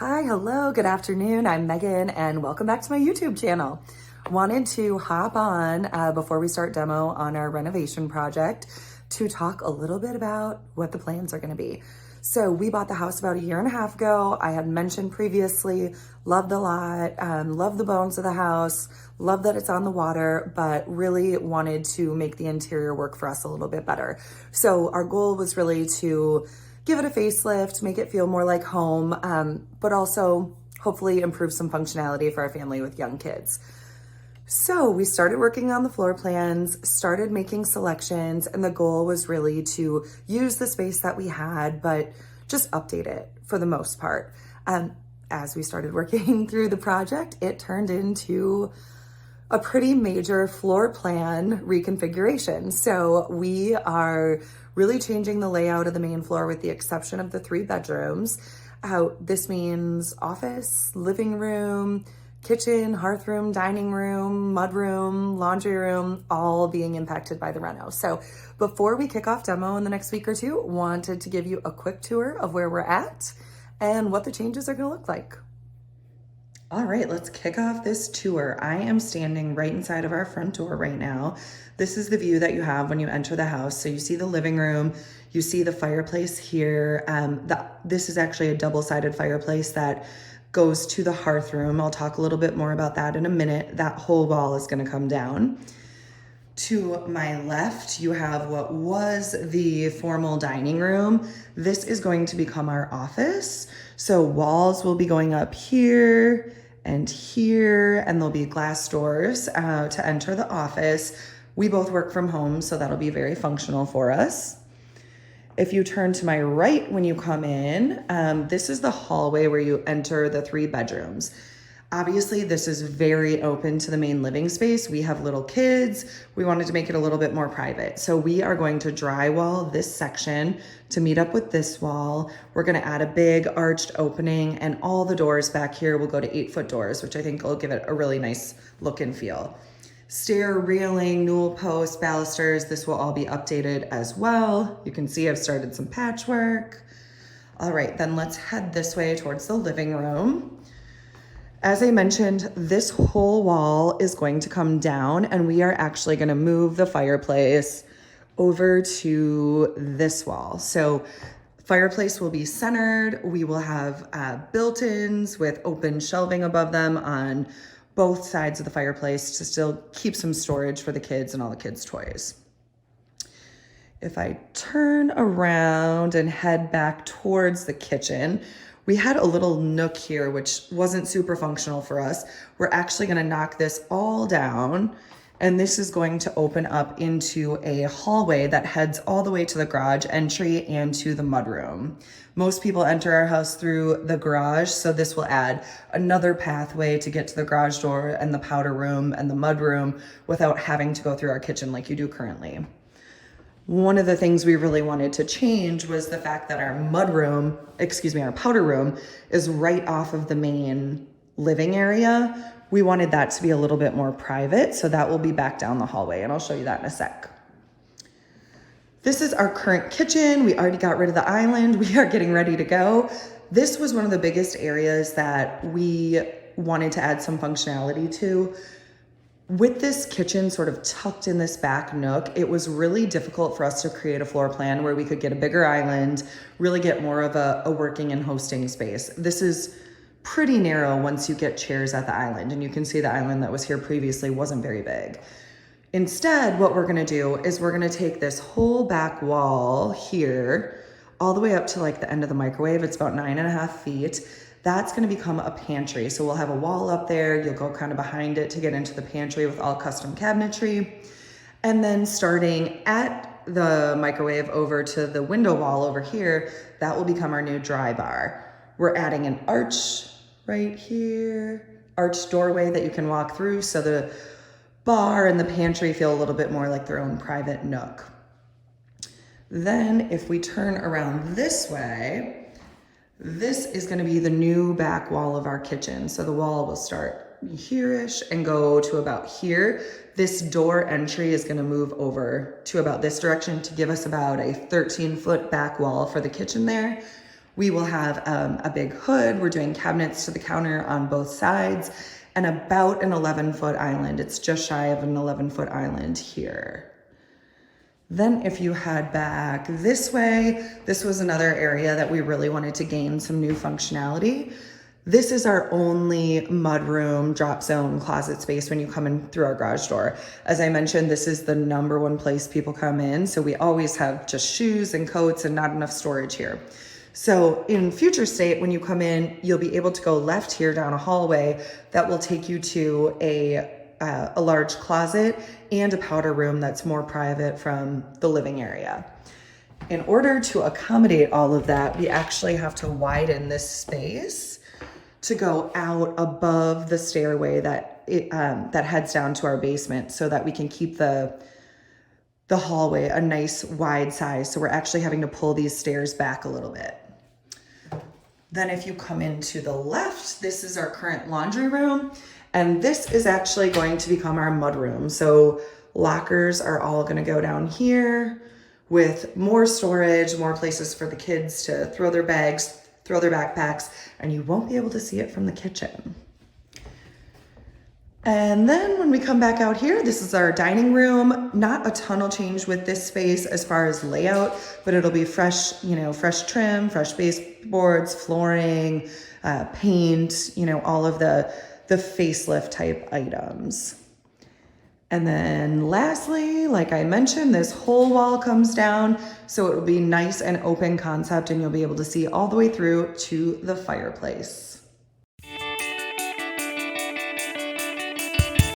Hi, hello, good afternoon. I'm Megan and welcome back to my YouTube channel. Wanted to hop on before we start demo on our renovation project to talk a little bit about what the plans are gonna be. So we bought the house about a year and a half ago. I had mentioned previously, love the lot, love the bones of the house, love that it's on the water, but really wanted to make the interior work for us a little bit better. So our goal was really to give it a facelift, make it feel more like home, but also hopefully improve some functionality for our family with young kids. So we started working on the floor plans, started making selections, and the goal was really to use the space that we had, but just update it for the most part. As we started working through the project, it turned into a pretty major floor plan reconfiguration. So we are really changing the layout of the main floor with the exception of the 3 bedrooms. This means office, living room, kitchen, hearth room, dining room, mudroom, laundry room, all being impacted by the reno. So before we kick off demo in the next week or two, wanted to give you a quick tour of where we're at and what the changes are gonna look like. All right, let's kick off this tour. I am standing right inside of our front door right now. This is the view that you have when you enter the house. So you see the living room, you see the fireplace here. This is actually a double-sided fireplace that goes to the hearth room. I'll talk a little bit more about that in a minute. That whole wall is gonna come down. To my left, you have what was the formal dining room. This is going to become our office. So walls will be going up here, and there'll be glass doors to enter the office. We both work from home, so that'll be very functional for us. If you turn to my right when you come in, this is the hallway where you enter the 3 bedrooms. Obviously, this is very open to the main living space. We have little kids. We wanted to make it a little bit more private. So we are going to drywall this section to meet up with this wall. We're gonna add a big arched opening, and all the doors back here will go to 8-foot doors, which I think will give it a really nice look and feel. Stair railing, newel posts, balusters, this will all be updated as well. You can see I've started some patchwork. All right, then let's head this way towards the living room. As I mentioned, this whole wall is going to come down, and we are actually gonna move the fireplace over to this wall. So fireplace will be centered. We will have built-ins with open shelving above them on both sides of the fireplace to still keep some storage for the kids and all the kids' toys. If I turn around and head back towards the kitchen, we had a little nook here, which wasn't super functional for us. We're actually gonna knock this all down, and this is going to open up into a hallway that heads all the way to the garage entry and to the mudroom. Most people enter our house through the garage, so this will add another pathway to get to the garage door and the powder room and the mudroom without having to go through our kitchen like you do currently. One of the things we really wanted to change was the fact that our our powder room is right off of the main living area. We wanted that to be a little bit more private, so that will be back down the hallway, and I'll show you that in a sec. This is our current kitchen. We already got rid of the island. We are getting ready to go. This was one of the biggest areas that we wanted to add some functionality to. With this kitchen sort of tucked in this back nook, it was really difficult for us to create a floor plan where we could get a bigger island, really get more of a working and hosting space. This is pretty narrow once you get chairs at the island, and you can see the island that was here previously wasn't very big. Instead, what we're gonna do is we're gonna take this whole back wall here, all the way up to like the end of the microwave. It's about 9.5 feet. That's gonna become a pantry. So we'll have a wall up there. You'll go kind of behind it to get into the pantry with all custom cabinetry. And then starting at the microwave over to the window wall over here, that will become our new dry bar. We're adding an arch right here, arched doorway that you can walk through, so the bar and the pantry feel a little bit more like their own private nook. Then if we turn around this way, this is gonna be the new back wall of our kitchen. So the wall will start here-ish and go to about here. This door entry is gonna move over to about this direction to give us about a 13-foot back wall for the kitchen there. We will have a big hood. We're doing cabinets to the counter on both sides and about an 11-foot island. It's just shy of an 11-foot island here. Then if you head back this way, this was another area that we really wanted to gain some new functionality. This is our only mudroom drop zone closet space when you come in through our garage door. As I mentioned, this is the #1 place people come in. So we always have just shoes and coats and not enough storage here. So in future state, when you come in, you'll be able to go left here down a hallway that will take you to a large closet and a powder room that's more private from the living area. In order to accommodate all of that, we actually have to widen this space to go out above the stairway that heads down to our basement so that we can keep the hallway a nice wide size. So we're actually having to pull these stairs back a little bit. Then if you come into the left, this is our current laundry room. And this is actually going to become our mudroom. So lockers are all gonna go down here with more storage, more places for the kids to throw their bags, throw their backpacks, and you won't be able to see it from the kitchen. And then when we come back out here, this is our dining room. Not a ton will change with this space as far as layout, but it'll be fresh, fresh trim, fresh baseboards, flooring, paint, all of the facelift type items. And then lastly, like I mentioned, this whole wall comes down, so it will be nice and open concept and you'll be able to see all the way through to the fireplace.